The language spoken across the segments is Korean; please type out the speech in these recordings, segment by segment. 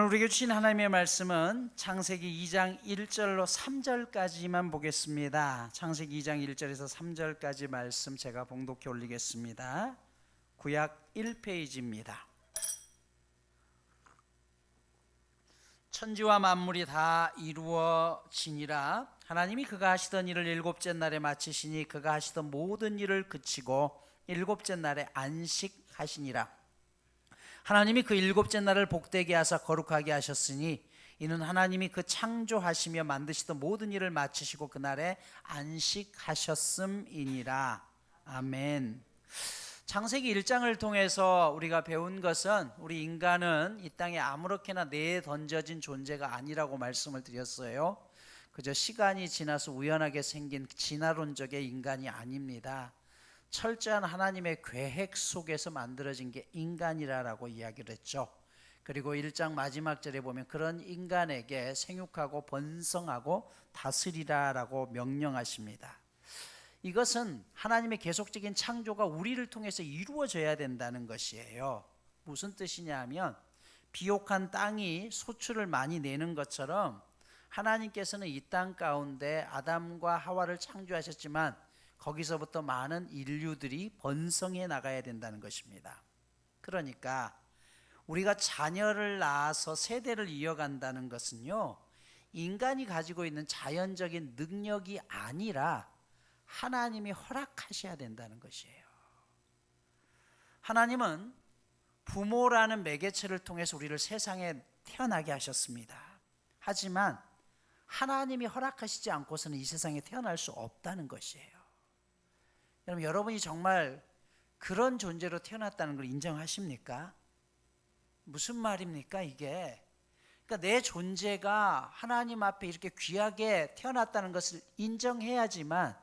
오늘 우리에게 주신 하나님의 말씀은 창세기 2장 1절로 3절까지만 보겠습니다. 창세기 2장 1절에서 3절까지 말씀 제가 봉독해 올리겠습니다. 구약 1페이지입니다. 천지와 만물이 다 이루어지니라. 하나님이 그가 하시던 일을 일곱째 날에 마치시니 그가 하시던 모든 일을 그치고 일곱째 날에 안식하시니라. 하나님이 그 일곱째 날을 복되게 하사 거룩하게 하셨으니 이는 하나님이 그 창조하시며 만드시던 모든 일을 마치시고 그날에 안식하셨음이니라. 아멘. 창세기 1장을 통해서 우리가 배운 것은 우리 인간은 이 땅에 아무렇게나 내던져진 존재가 아니라고 말씀을 드렸어요. 그저 시간이 지나서 우연하게 생긴 진화론적의 인간이 아닙니다. 철저한 하나님의 계획 속에서 만들어진 게 인간이라고 이야기를 했죠. 그리고 1장 마지막 절에 보면 그런 인간에게 생육하고 번성하고 다스리라라고 명령하십니다. 이것은 하나님의 계속적인 창조가 우리를 통해서 이루어져야 된다는 것이에요. 무슨 뜻이냐 하면 비옥한 땅이 소출을 많이 내는 것처럼 하나님께서는 이 땅 가운데 아담과 하와를 창조하셨지만 거기서부터 많은 인류들이 번성해 나가야 된다는 것입니다. 그러니까 우리가 자녀를 낳아서 세대를 이어간다는 것은요, 인간이 가지고 있는 자연적인 능력이 아니라 하나님이 허락하셔야 된다는 것이에요. 하나님은 부모라는 매개체를 통해서 우리를 세상에 태어나게 하셨습니다. 하지만 하나님이 허락하시지 않고서는 이 세상에 태어날 수 없다는 것이에요. 여러분이 정말 그런 존재로 태어났다는 걸 인정하십니까? 무슨 말입니까 이게? 그러니까 내 존재가 하나님 앞에 이렇게 귀하게 태어났다는 것을 인정해야지만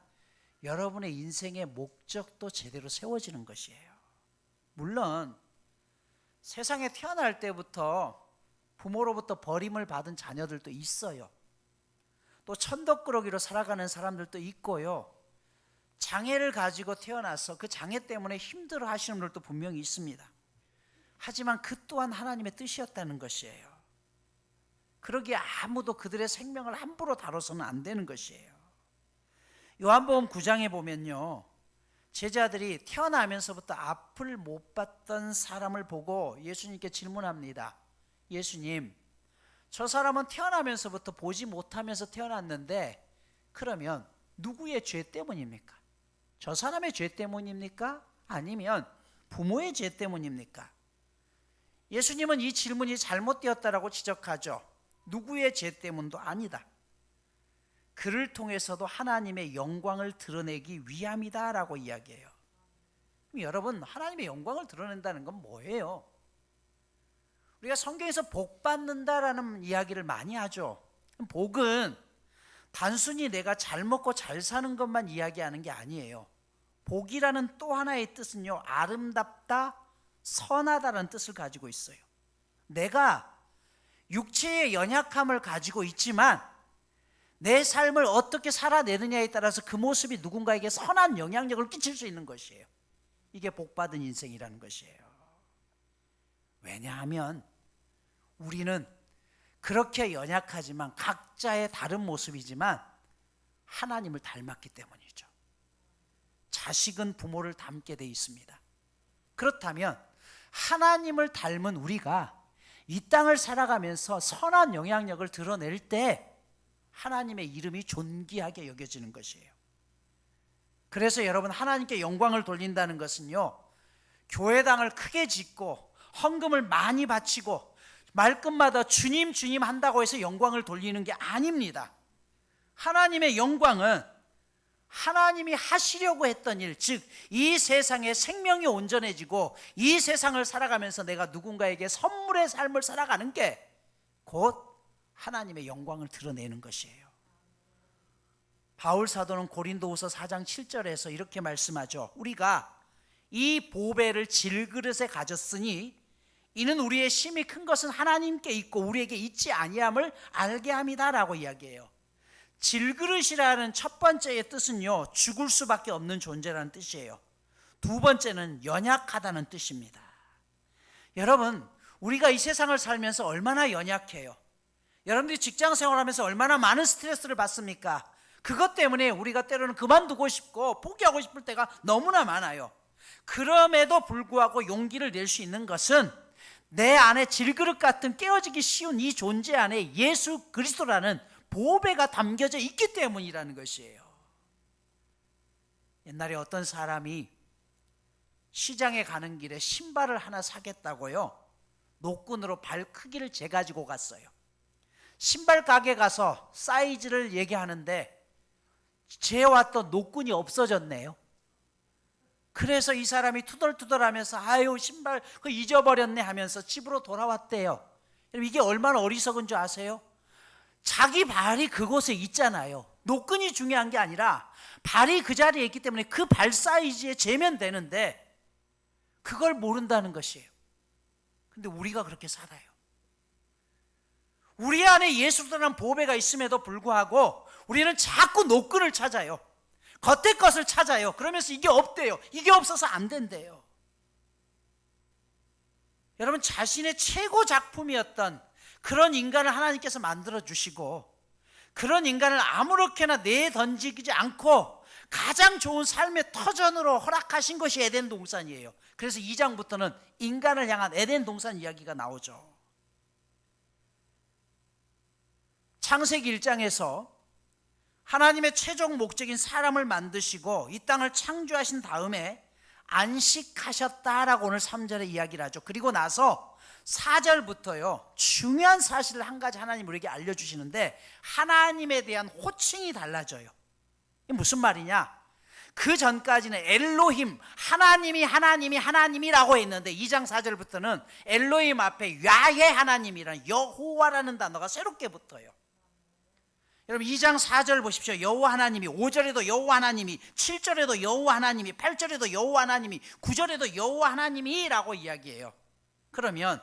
여러분의 인생의 목적도 제대로 세워지는 것이에요. 물론 세상에 태어날 때부터 부모로부터 버림을 받은 자녀들도 있어요. 또 천덕꾸러기로 살아가는 사람들도 있고요. 장애를 가지고 태어나서 그 장애 때문에 힘들어 하시는 분들도 분명히 있습니다. 하지만 그 또한 하나님의 뜻이었다는 것이에요. 그러기에 아무도 그들의 생명을 함부로 다뤄서는 안 되는 것이에요. 요한복음 9장에 보면요, 제자들이 태어나면서부터 앞을 못 봤던 사람을 보고 예수님께 질문합니다. 예수님, 저 사람은 태어나면서부터 보지 못하면서 태어났는데 그러면 누구의 죄 때문입니까? 저 사람의 죄 때문입니까? 아니면 부모의 죄 때문입니까? 예수님은 이 질문이 잘못되었다라고 지적하죠. 누구의 죄 때문도 아니다. 그를 통해서도 하나님의 영광을 드러내기 위함이다라고 이야기해요. 그럼 여러분, 하나님의 영광을 드러낸다는 건 뭐예요? 우리가 성경에서 복 받는다라는 이야기를 많이 하죠. 복은 단순히 내가 잘 먹고 잘 사는 것만 이야기하는 게 아니에요. 복이라는 또 하나의 뜻은요, 아름답다, 선하다라는 뜻을 가지고 있어요. 내가 육체의 연약함을 가지고 있지만 내 삶을 어떻게 살아내느냐에 따라서 그 모습이 누군가에게 선한 영향력을 끼칠 수 있는 것이에요. 이게 복받은 인생이라는 것이에요. 왜냐하면 우리는 그렇게 연약하지만 각자의 다른 모습이지만 하나님을 닮았기 때문이죠. 자식은 부모를 닮게 돼 있습니다. 그렇다면 하나님을 닮은 우리가 이 땅을 살아가면서 선한 영향력을 드러낼 때 하나님의 이름이 존귀하게 여겨지는 것이에요. 그래서 여러분, 하나님께 영광을 돌린다는 것은요, 교회당을 크게 짓고 헌금을 많이 바치고 말끝마다 주님 주님 한다고 해서 영광을 돌리는 게 아닙니다. 하나님의 영광은 하나님이 하시려고 했던 일, 즉 이 세상에 생명이 온전해지고 이 세상을 살아가면서 내가 누군가에게 선물의 삶을 살아가는 게 곧 하나님의 영광을 드러내는 것이에요. 바울 사도는 고린도후서 4장 7절에서 이렇게 말씀하죠. 우리가 이 보배를 질그릇에 가졌으니 이는 우리의 심이 큰 것은 하나님께 있고 우리에게 있지 아니함을 알게 함이다라고 이야기해요. 질그릇이라는 첫 번째의 뜻은요, 죽을 수밖에 없는 존재라는 뜻이에요. 두 번째는 연약하다는 뜻입니다. 여러분, 우리가 이 세상을 살면서 얼마나 연약해요. 여러분들이 직장 생활하면서 얼마나 많은 스트레스를 받습니까? 그것 때문에 우리가 때로는 그만두고 싶고 포기하고 싶을 때가 너무나 많아요. 그럼에도 불구하고 용기를 낼 수 있는 것은 내 안에 질그릇 같은 깨어지기 쉬운 이 존재 안에 예수 그리스도라는 보배가 담겨져 있기 때문이라는 것이에요. 옛날에 어떤 사람이 시장에 가는 길에 신발을 하나 사겠다고요, 노끈으로 발 크기를 재가지고 갔어요. 신발 가게 가서 사이즈를 얘기하는데 재왔던 노끈이 없어졌네요. 그래서 이 사람이 투덜투덜하면서 아유 신발 그 잊어버렸네 하면서 집으로 돌아왔대요. 이게 얼마나 어리석은 줄 아세요? 자기 발이 그곳에 있잖아요. 노끈이 중요한 게 아니라 발이 그 자리에 있기 때문에 그 발 사이즈에 재면 되는데 그걸 모른다는 것이에요. 근데 우리가 그렇게 살아요. 우리 안에 예수라는 보배가 있음에도 불구하고 우리는 자꾸 노끈을 찾아요. 겉의 것을 찾아요. 그러면서 이게 없대요. 이게 없어서 안 된대요. 여러분, 자신의 최고 작품이었던 그런 인간을 하나님께서 만들어 주시고 그런 인간을 아무렇게나 내던지지 않고 가장 좋은 삶의 터전으로 허락하신 것이 에덴 동산이에요. 그래서 2장부터는 인간을 향한 에덴 동산 이야기가 나오죠. 창세기 1장에서 하나님의 최종 목적인 사람을 만드시고 이 땅을 창조하신 다음에 안식하셨다라고 오늘 3절에 이야기를 하죠. 그리고 나서 4절부터요 중요한 사실을 한 가지 하나님 우리에게 알려주시는데 하나님에 대한 호칭이 달라져요. 이게 무슨 말이냐? 그 전까지는 엘로힘, 하나님이라고 했는데 2장 4절부터는 엘로힘 앞에 야훼 하나님이라는 여호와라는 단어가 새롭게 붙어요. 여러분 2장 4절 보십시오. 여호와 하나님이, 5절에도 여호와 하나님이, 7절에도 여호와 하나님이, 8절에도 여호와 하나님이, 9절에도 여호와 하나님이라고 이야기해요. 그러면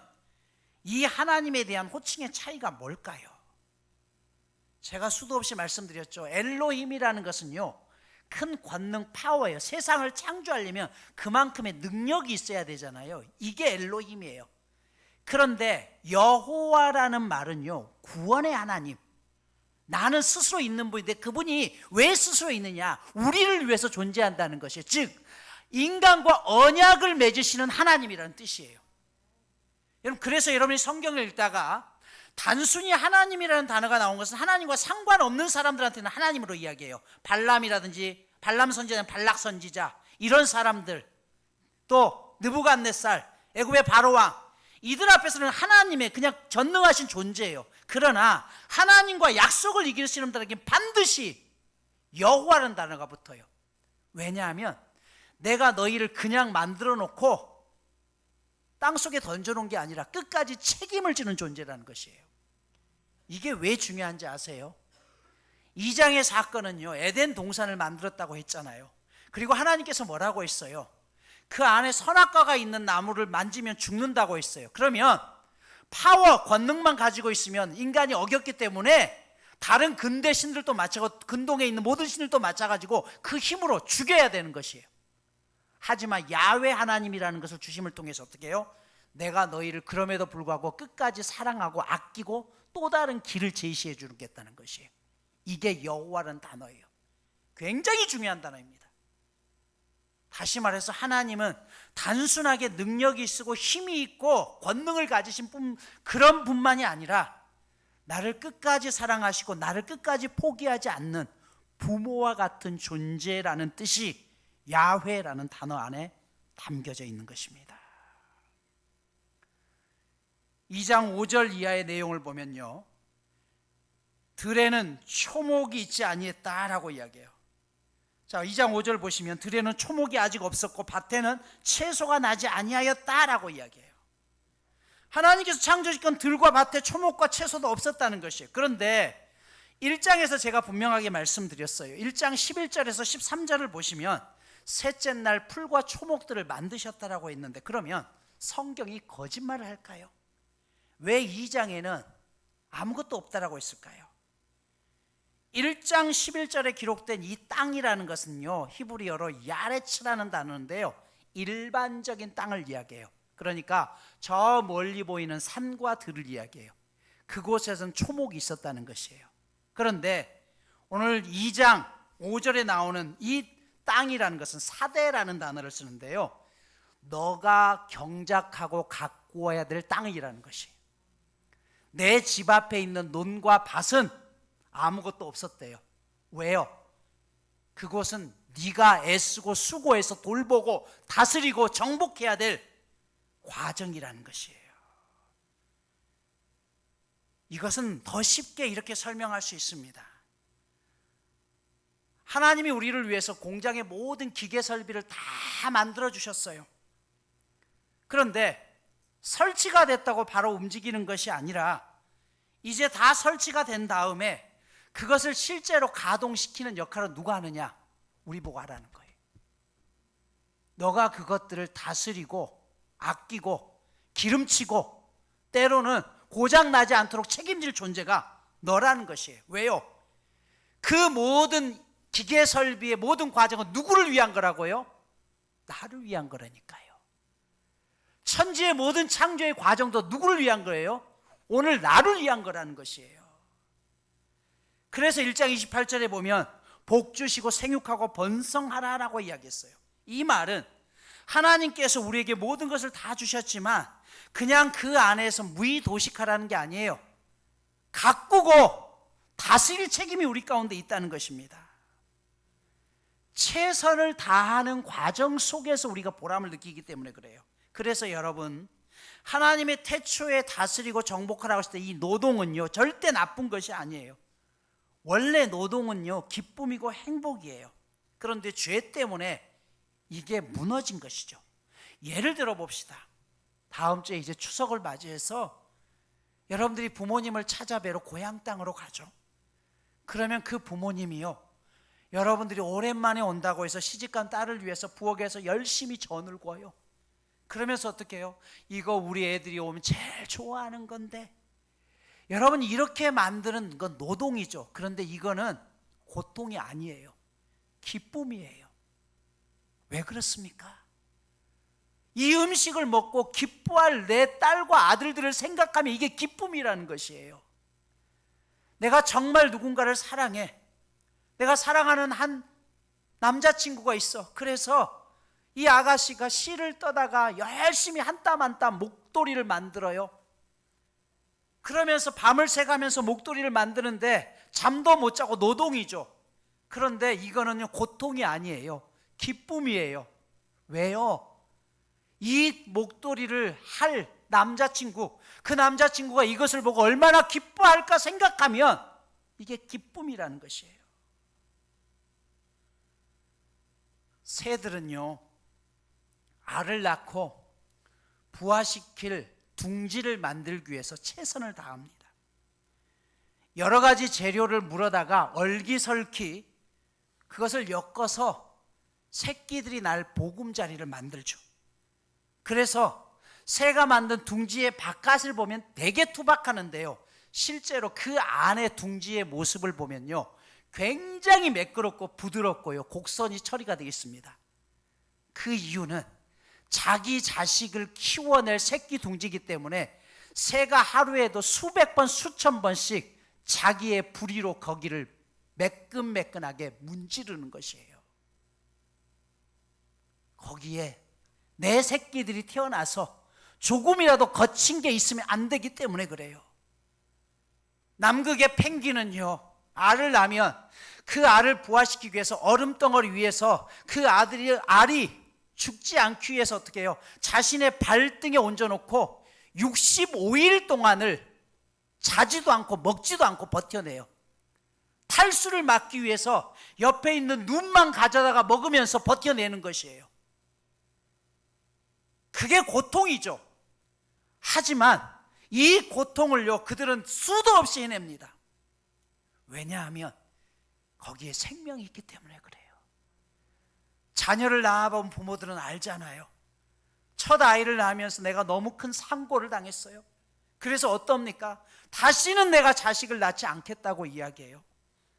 이 하나님에 대한 호칭의 차이가 뭘까요? 제가 수도 없이 말씀드렸죠. 엘로힘이라는 것은요 큰 권능 파워예요. 세상을 창조하려면 그만큼의 능력이 있어야 되잖아요. 이게 엘로힘이에요. 그런데 여호와라는 말은요 구원의 하나님, 나는 스스로 있는 분인데 그분이 왜 스스로 있느냐? 우리를 위해서 존재한다는 것이에요. 즉 인간과 언약을 맺으시는 하나님이라는 뜻이에요. 여러분, 그래서 여러분이 성경을 읽다가 단순히 하나님이라는 단어가 나온 것은 하나님과 상관없는 사람들한테는 하나님으로 이야기해요. 발람이라든지 발람 선지자, 발락 선지자, 이런 사람들, 또 느부갓네살, 애굽의 바로왕, 이들 앞에서는 하나님의 그냥 전능하신 존재예요. 그러나 하나님과 약속을 이기시는 분들에게 반드시 여호와라는 단어가 붙어요. 왜냐하면 내가 너희를 그냥 만들어 놓고 땅속에 던져놓은 게 아니라 끝까지 책임을 지는 존재라는 것이에요. 이게 왜 중요한지 아세요? 2장의 사건은요 에덴 동산을 만들었다고 했잖아요. 그리고 하나님께서 뭐라고 했어요? 그 안에 선악과가 있는 나무를 만지면 죽는다고 했어요. 그러면 파워, 권능만 가지고 있으면 인간이 어겼기 때문에 다른 근대 신들도 마찬가지고 근동에 있는 모든 신들도 마찬가지고 그 힘으로 죽여야 되는 것이에요. 하지만 야훼 하나님이라는 것을 주심을 통해서 어떻게 해요? 내가 너희를 그럼에도 불구하고 끝까지 사랑하고 아끼고 또 다른 길을 제시해 주겠다는 것이에요. 이게 여호와라는 단어예요. 굉장히 중요한 단어입니다. 다시 말해서 하나님은 단순하게 능력이 있고 힘이 있고 권능을 가지신 그런 분만이 아니라 나를 끝까지 사랑하시고 나를 끝까지 포기하지 않는 부모와 같은 존재라는 뜻이 야훼라는 단어 안에 담겨져 있는 것입니다. 2장 5절 이하의 내용을 보면요 들에는 초목이 있지 아니했다라고 이야기해요. 자, 2장 5절 보시면 들에는 초목이 아직 없었고 밭에는 채소가 나지 아니하였다라고 이야기해요. 하나님께서 창조시킨 들과 밭에 초목과 채소도 없었다는 것이에요. 그런데 1장에서 제가 분명하게 말씀드렸어요. 1장 11절에서 13절을 보시면 셋째 날 풀과 초목들을 만드셨다라고 했는데 그러면 성경이 거짓말을 할까요? 왜 2장에는 아무것도 없다라고 했을까요? 1장 11절에 기록된 이 땅이라는 것은요 히브리어로 야레츠라는 단어인데요 일반적인 땅을 이야기해요. 그러니까 저 멀리 보이는 산과 들을 이야기해요. 그곳에선 초목이 있었다는 것이에요. 그런데 오늘 2장 5절에 나오는 이 땅이라는 것은 사대라는 단어를 쓰는데요, 너가 경작하고 가꾸어야 될 땅이라는 것이에요. 내 집 앞에 있는 논과 밭은 아무것도 없었대요. 왜요? 그곳은 네가 애쓰고 수고해서 돌보고 다스리고 정복해야 될 과정이라는 것이에요. 이것은 더 쉽게 이렇게 설명할 수 있습니다. 하나님이 우리를 위해서 공장의 모든 기계 설비를 다 만들어 주셨어요. 그런데 설치가 됐다고 바로 움직이는 것이 아니라 이제 다 설치가 된 다음에 그것을 실제로 가동시키는 역할은 누가 하느냐? 우리 보고 하라는 거예요. 너가 그것들을 다스리고 아끼고 기름치고 때로는 고장나지 않도록 책임질 존재가 너라는 것이에요. 왜요? 그 모든 기계 설비의 모든 과정은 누구를 위한 거라고요? 나를 위한 거라니까요. 천지의 모든 창조의 과정도 누구를 위한 거예요? 오늘 나를 위한 거라는 것이에요. 그래서 1장 28절에 보면 복 주시고 생육하고 번성하라라고 이야기했어요. 이 말은 하나님께서 우리에게 모든 것을 다 주셨지만 그냥 그 안에서 무의도식하라는 게 아니에요. 가꾸고 다스릴 책임이 우리 가운데 있다는 것입니다. 최선을 다하는 과정 속에서 우리가 보람을 느끼기 때문에 그래요. 그래서 여러분, 하나님의 태초에 다스리고 정복하라고 했을 때 이 노동은요 절대 나쁜 것이 아니에요. 원래 노동은요 기쁨이고 행복이에요. 그런데 죄 때문에 이게 무너진 것이죠. 예를 들어 봅시다. 다음 주에 이제 추석을 맞이해서 여러분들이 부모님을 찾아뵈러 고향 땅으로 가죠. 그러면 그 부모님이요, 여러분들이 오랜만에 온다고 해서 시집간 딸을 위해서 부엌에서 열심히 전을 구워요. 그러면서 어떻게 해요? 이거 우리 애들이 오면 제일 좋아하는 건데. 여러분, 이렇게 만드는 건 노동이죠. 그런데 이거는 고통이 아니에요. 기쁨이에요. 왜 그렇습니까? 이 음식을 먹고 기뻐할 내 딸과 아들들을 생각하면 이게 기쁨이라는 것이에요. 내가 정말 누군가를 사랑해. 내가 사랑하는 한 남자친구가 있어. 그래서 이 아가씨가 씨를 떠다가 열심히 한 땀 한 땀 목도리를 만들어요. 그러면서 밤을 새가면서 목도리를 만드는데 잠도 못 자고 노동이죠. 그런데 이거는요 고통이 아니에요. 기쁨이에요. 왜요? 이 목도리를 할 남자친구, 그 남자친구가 이것을 보고 얼마나 기뻐할까 생각하면 이게 기쁨이라는 것이에요. 새들은요 알을 낳고 부화시킬 둥지를 만들기 위해서 최선을 다합니다. 여러 가지 재료를 물어다가 얼기설키 그것을 엮어서 새끼들이 날 보금자리를 만들죠. 그래서 새가 만든 둥지의 바깥을 보면 되게 투박하는데요, 실제로 그 안에 둥지의 모습을 보면요 굉장히 매끄럽고 부드럽고요 곡선이 처리가 되어 있습니다. 그 이유는 자기 자식을 키워낼 새끼 둥지이기 때문에 새가 하루에도 수백 번 수천 번씩 자기의 부리로 거기를 매끈매끈하게 문지르는 것이에요. 거기에 내 새끼들이 태어나서 조금이라도 거친 게 있으면 안 되기 때문에 그래요. 남극의 펭귄은요 알을 낳으면 그 알을 부화시키기 위해서 얼음덩어리 위에서 그 알이 죽지 않기 위해서 어떻게 해요? 자신의 발등에 얹어놓고 65일 동안을 자지도 않고 먹지도 않고 버텨내요. 탈수를 막기 위해서 옆에 있는 눈만 가져다가 먹으면서 버텨내는 것이에요. 그게 고통이죠. 하지만 이 고통을요 그들은 수도 없이 해냅니다. 왜냐하면 거기에 생명이 있기 때문에 그래요. 자녀를 낳아본 부모들은 알잖아요. 첫 아이를 낳으면서 내가 너무 큰 상고를 당했어요. 그래서 어떻습니까? 다시는 내가 자식을 낳지 않겠다고 이야기해요.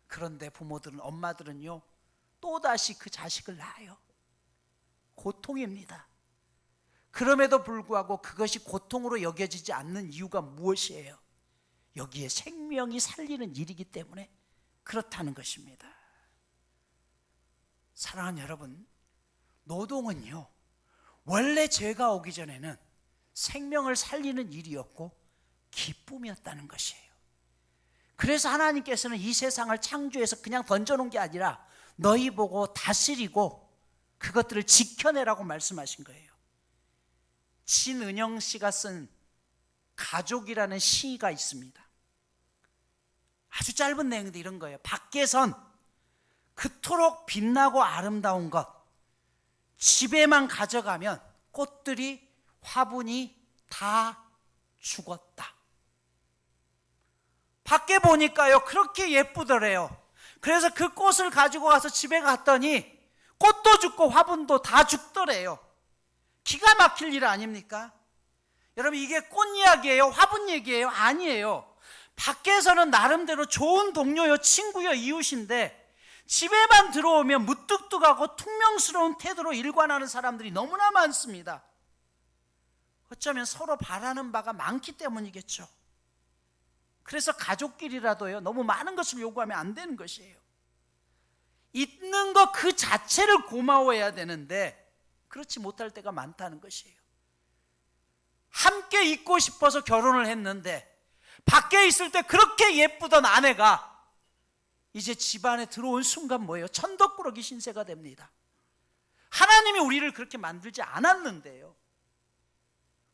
그런데 부모들은, 엄마들은요 또다시 그 자식을 낳아요. 고통입니다. 그럼에도 불구하고 그것이 고통으로 여겨지지 않는 이유가 무엇이에요? 여기에 생명이 살리는 일이기 때문에 그렇다는 것입니다. 사랑하는 여러분, 노동은요, 원래 죄가 오기 전에는 생명을 살리는 일이었고 기쁨이었다는 것이에요. 그래서 하나님께서는 이 세상을 창조해서 그냥 던져놓은 게 아니라 너희 보고 다스리고 그것들을 지켜내라고 말씀하신 거예요. 진은영 씨가 쓴 가족이라는 시가 있습니다. 아주 짧은 내용인데 이런 거예요. 밖에선 그토록 빛나고 아름다운 것, 집에만 가져가면 꽃들이 화분이 다 죽었다. 밖에 보니까요 그렇게 예쁘더래요. 그래서 그 꽃을 가지고 가서 집에 갔더니 꽃도 죽고 화분도 다 죽더래요. 기가 막힐 일 아닙니까? 여러분, 이게 꽃 이야기예요? 화분 얘기예요? 아니에요. 밖에서는 나름대로 좋은 동료요, 친구요, 이웃인데 집에만 들어오면 무뚝뚝하고 퉁명스러운 태도로 일관하는 사람들이 너무나 많습니다. 어쩌면 서로 바라는 바가 많기 때문이겠죠. 그래서 가족끼리라도요, 너무 많은 것을 요구하면 안 되는 것이에요. 있는 것 그 자체를 고마워해야 되는데 그렇지 못할 때가 많다는 것이에요. 함께 있고 싶어서 결혼을 했는데 밖에 있을 때 그렇게 예쁘던 아내가 이제 집안에 들어온 순간 뭐예요? 천덕꾸러기 신세가 됩니다. 하나님이 우리를 그렇게 만들지 않았는데요,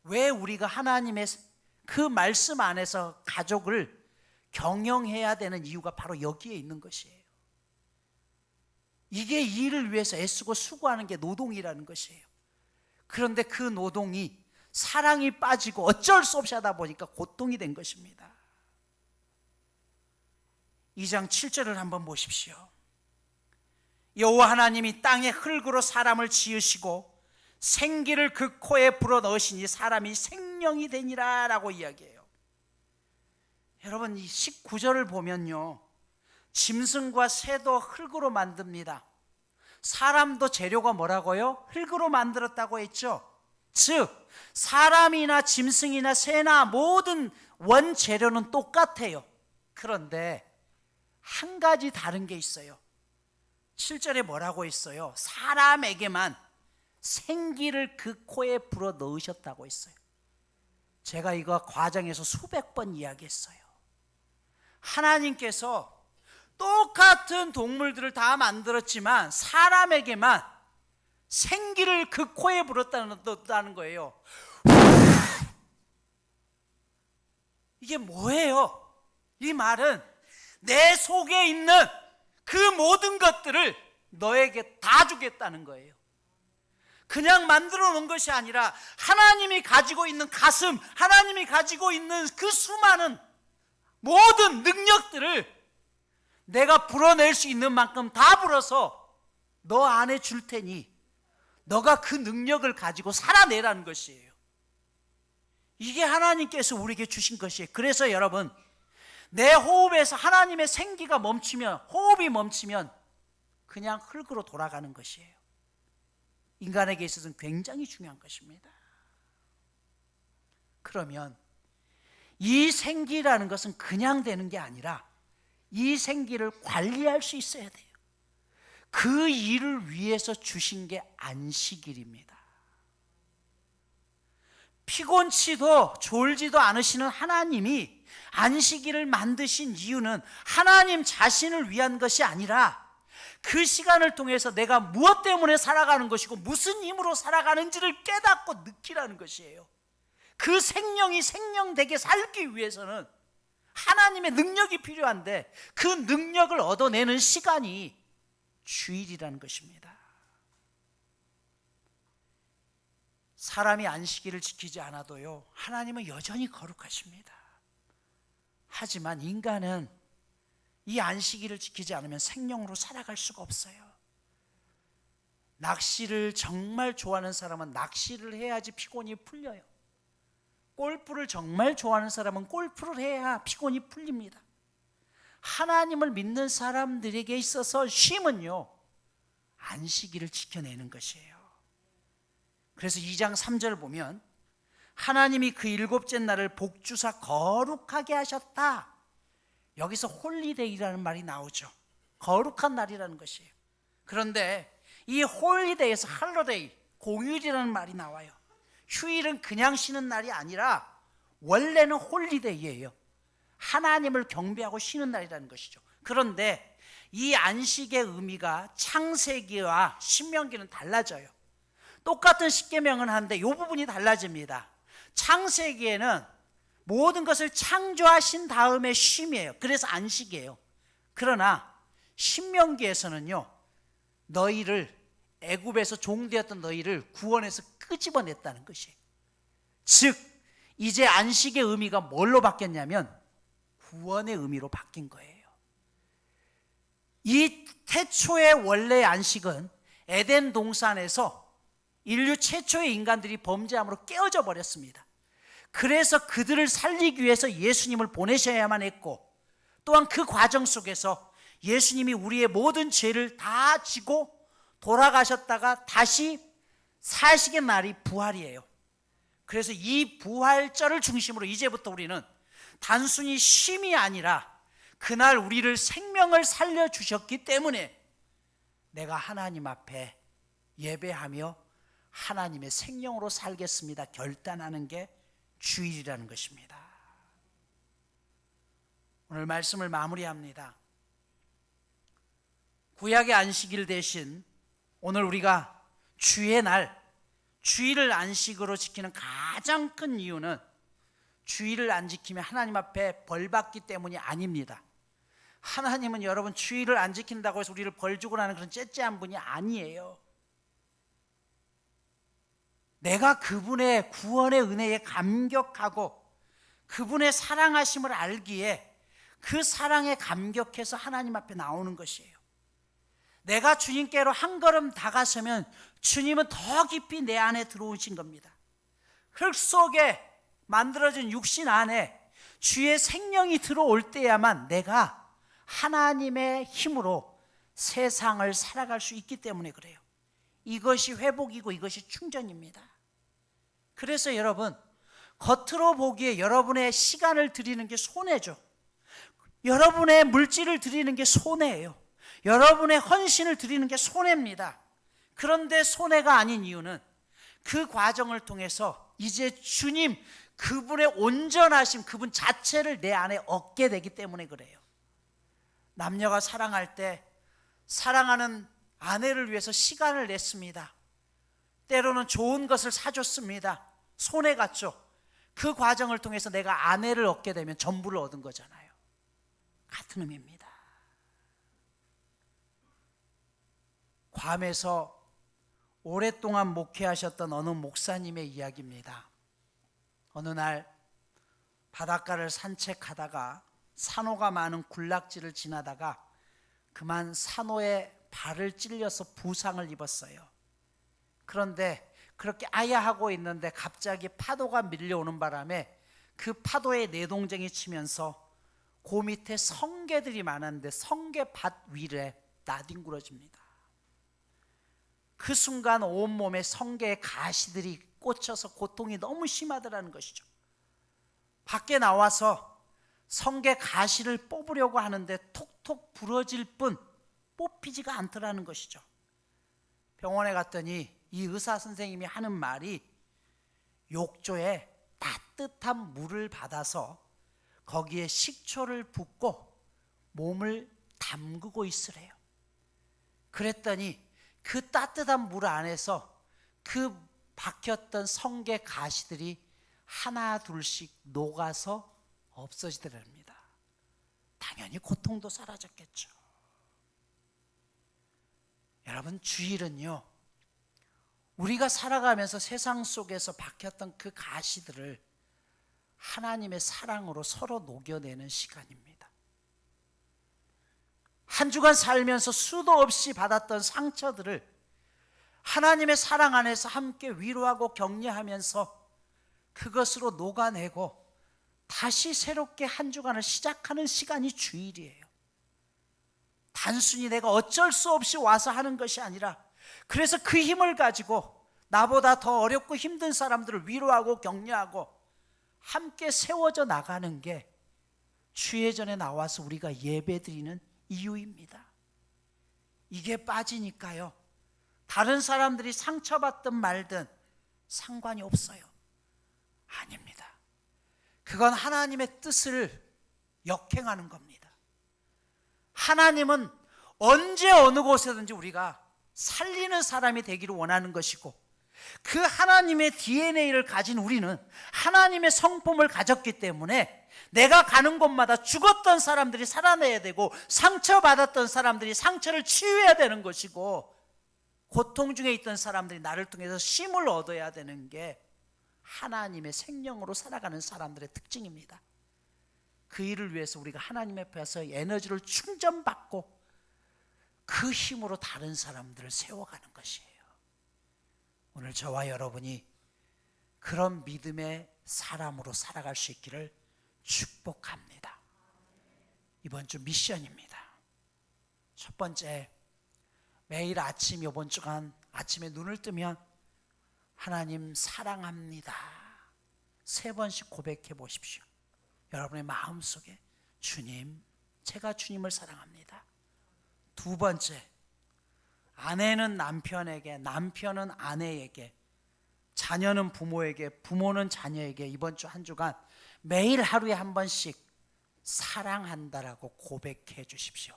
왜 우리가 하나님의 그 말씀 안에서 가족을 경영해야 되는 이유가 바로 여기에 있는 것이에요. 이게 이 일을 위해서 애쓰고 수고하는 게 노동이라는 것이에요. 그런데 그 노동이 사랑이 빠지고 어쩔 수 없이 하다 보니까 고통이 된 것입니다. 2장 7절을 한번 보십시오. 여호와 하나님이 땅의 흙으로 사람을 지으시고 생기를 그 코에 불어넣으시니 사람이 생명이 되니라 라고 이야기해요. 여러분, 이 19절을 보면요, 짐승과 새도 흙으로 만듭니다. 사람도 재료가 뭐라고요? 흙으로 만들었다고 했죠. 즉 사람이나 짐승이나 새나 모든 원재료는 똑같아요. 그런데 한 가지 다른 게 있어요. 7절에 뭐라고 했어요? 사람에게만 생기를 그 코에 불어 넣으셨다고 했어요. 제가 이거 과정에서 수백 번 이야기했어요. 하나님께서 똑같은 동물들을 다 만들었지만 사람에게만 생기를 그 코에 불었다는 거예요. 이게 뭐예요? 이 말은 내 속에 있는 그 모든 것들을 너에게 다 주겠다는 거예요. 그냥 만들어 놓은 것이 아니라 하나님이 가지고 있는 가슴, 하나님이 가지고 있는 그 수많은 모든 능력들을 내가 불어낼 수 있는 만큼 다 불어서 너 안에 줄 테니 너가 그 능력을 가지고 살아내라는 것이에요. 이게 하나님께서 우리에게 주신 것이에요. 그래서 여러분, 내 호흡에서 하나님의 생기가 멈추면, 호흡이 멈추면 그냥 흙으로 돌아가는 것이에요. 인간에게 있어서는 굉장히 중요한 것입니다. 그러면 이 생기라는 것은 그냥 되는 게 아니라 이 생기를 관리할 수 있어야 돼요. 그 일을 위해서 주신 게 안식일입니다. 피곤치도 졸지도 않으시는 하나님이 안식일을 만드신 이유는 하나님 자신을 위한 것이 아니라 그 시간을 통해서 내가 무엇 때문에 살아가는 것이고 무슨 힘으로 살아가는지를 깨닫고 느끼라는 것이에요. 그 생명이 생명되게 살기 위해서는 하나님의 능력이 필요한데 그 능력을 얻어내는 시간이 주일이라는 것입니다. 사람이 안식일을 지키지 않아도요, 하나님은 여전히 거룩하십니다. 하지만 인간은 이 안식일을 지키지 않으면 생명으로 살아갈 수가 없어요. 낚시를 정말 좋아하는 사람은 낚시를 해야지 피곤이 풀려요. 골프를 정말 좋아하는 사람은 골프를 해야 피곤이 풀립니다. 하나님을 믿는 사람들에게 있어서 쉼은요, 안식일을 지켜내는 것이에요. 그래서 2장 3절 보면 하나님이 그 일곱째 날을 복주사 거룩하게 하셨다. 여기서 홀리데이라는 말이 나오죠. 거룩한 날이라는 것이에요. 그런데 이 홀리데이에서 할로데이, 공휴일이라는 말이 나와요. 휴일은 그냥 쉬는 날이 아니라 원래는 홀리데이예요. 하나님을 경배하고 쉬는 날이라는 것이죠. 그런데 이 안식의 의미가 창세기와 신명기는 달라져요. 똑같은 십계명은 한데 이 부분이 달라집니다. 창세기에는 모든 것을 창조하신 다음에 쉼이에요. 그래서 안식이에요. 그러나 신명기에서는요, 너희를 애굽에서 종되었던 너희를 구원해서 끄집어냈다는 것이에요. 즉 이제 안식의 의미가 뭘로 바뀌었냐면 구원의 의미로 바뀐 거예요. 이 태초의 원래의 안식은 에덴 동산에서 인류 최초의 인간들이 범죄함으로 깨어져 버렸습니다. 그래서 그들을 살리기 위해서 예수님을 보내셔야만 했고, 또한 그 과정 속에서 예수님이 우리의 모든 죄를 다 지고 돌아가셨다가 다시 사시는 날이 부활이에요. 그래서 이 부활절을 중심으로 이제부터 우리는 단순히 쉼이 아니라 그날 우리를 생명을 살려주셨기 때문에 내가 하나님 앞에 예배하며 하나님의 생명으로 살겠습니다 결단하는 게 주일이라는 것입니다. 오늘 말씀을 마무리합니다. 구약의 안식일 대신 오늘 우리가 주의 날, 주일을 안식으로 지키는 가장 큰 이유는 주일을 안 지키면 하나님 앞에 벌받기 때문이 아닙니다. 하나님은 여러분 주일을 안 지킨다고 해서 우리를 벌주고 나는 그런 째째한 분이 아니에요. 내가 그분의 구원의 은혜에 감격하고 그분의 사랑하심을 알기에 그 사랑에 감격해서 하나님 앞에 나오는 것이에요. 내가 주님께로 한 걸음 다가서면 주님은 더 깊이 내 안에 들어오신 겁니다. 흙 속에 만들어진 육신 안에 주의 생명이 들어올 때야만 내가 하나님의 힘으로 세상을 살아갈 수 있기 때문에 그래요. 이것이 회복이고 이것이 충전입니다. 그래서 여러분, 겉으로 보기에 여러분의 시간을 드리는 게 손해죠. 여러분의 물질을 드리는 게 손해예요. 여러분의 헌신을 드리는 게 손해입니다. 그런데 손해가 아닌 이유는 그 과정을 통해서 이제 주님, 그분의 온전하심, 그분 자체를 내 안에 얻게 되기 때문에 그래요. 남녀가 사랑할 때 사랑하는 아내를 위해서 시간을 냈습니다. 때로는 좋은 것을 사줬습니다. 손해 갔죠. 그 과정을 통해서 내가 아내를 얻게 되면 전부를 얻은 거잖아요. 같은 의미입니다. 괌에서 오랫동안 목회하셨던 어느 목사님의 이야기입니다. 어느 날 바닷가를 산책하다가 산호가 많은 군락지를 지나다가 그만 산호에 발을 찔려서 부상을 입었어요. 그런데 그렇게 아야하고 있는데 갑자기 파도가 밀려오는 바람에 그 파도에 내동쟁이 치면서 그 밑에 성게들이 많았는데 성게밭 위에 나뒹굴어집니다. 그 순간 온몸에 성게의 가시들이 꽂혀서 고통이 너무 심하더라는 것이죠. 밖에 나와서 성게 가시를 뽑으려고 하는데 톡톡 부러질 뿐 뽑히지가 않더라는 것이죠. 병원에 갔더니 이 의사 선생님이 하는 말이 욕조에 따뜻한 물을 받아서 거기에 식초를 붓고 몸을 담그고 있으래요. 그랬더니 그 따뜻한 물 안에서 그 박혔던 성게 가시들이 하나 둘씩 녹아서 없어지더랍니다. 당연히 고통도 사라졌겠죠. 여러분, 주일은요, 우리가 살아가면서 세상 속에서 박혔던 그 가시들을 하나님의 사랑으로 서로 녹여내는 시간입니다. 한 주간 살면서 수도 없이 받았던 상처들을 하나님의 사랑 안에서 함께 위로하고 격려하면서 그것으로 녹아내고 다시 새롭게 한 주간을 시작하는 시간이 주일이에요. 단순히 내가 어쩔 수 없이 와서 하는 것이 아니라 그래서 그 힘을 가지고 나보다 더 어렵고 힘든 사람들을 위로하고 격려하고 함께 세워져 나가는 게 주의 전에 나와서 우리가 예배드리는 이유입니다. 이게 빠지니까요, 다른 사람들이 상처받든 말든 상관이 없어요. 아닙니다. 그건 하나님의 뜻을 역행하는 겁니다. 하나님은 언제 어느 곳에든지 우리가 살리는 사람이 되기를 원하는 것이고, 그 하나님의 DNA를 가진 우리는 하나님의 성품을 가졌기 때문에 내가 가는 곳마다 죽었던 사람들이 살아내야 되고, 상처받았던 사람들이 상처를 치유해야 되는 것이고, 고통 중에 있던 사람들이 나를 통해서 쉼을 얻어야 되는 게 하나님의 생명으로 살아가는 사람들의 특징입니다. 그 일을 위해서 우리가 하나님 앞에서 에너지를 충전받고 그 힘으로 다른 사람들을 세워가는 것이에요. 오늘 저와 여러분이 그런 믿음의 사람으로 살아갈 수 있기를 축복합니다. 이번 주 미션입니다. 첫 번째, 매일 아침, 이번 주간 아침에 눈을 뜨면 하나님 사랑합니다 3번씩 고백해 보십시오. 여러분의 마음속에, 주님, 제가 주님을 사랑합니다. 두 번째, 아내는 남편에게, 남편은 아내에게, 자녀는 부모에게, 부모는 자녀에게 이번 주 한 주간 매일 하루에 한 번씩 사랑한다라고 고백해 주십시오.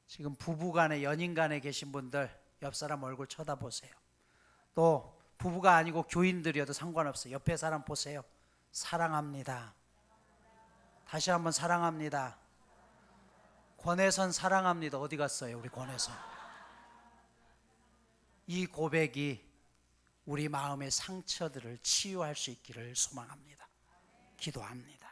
지금 부부간에, 연인간에 계신 분들 옆 사람 얼굴 쳐다보세요. 또 부부가 아니고 교인들이어도 상관없어요. 옆에 사람 보세요. 사랑합니다. 다시 한번 사랑합니다. 권혜선 사랑합니다. 어디 갔어요? 우리 권혜선. 이 고백이 우리 마음의 상처들을 치유할 수 있기를 소망합니다. 기도합니다.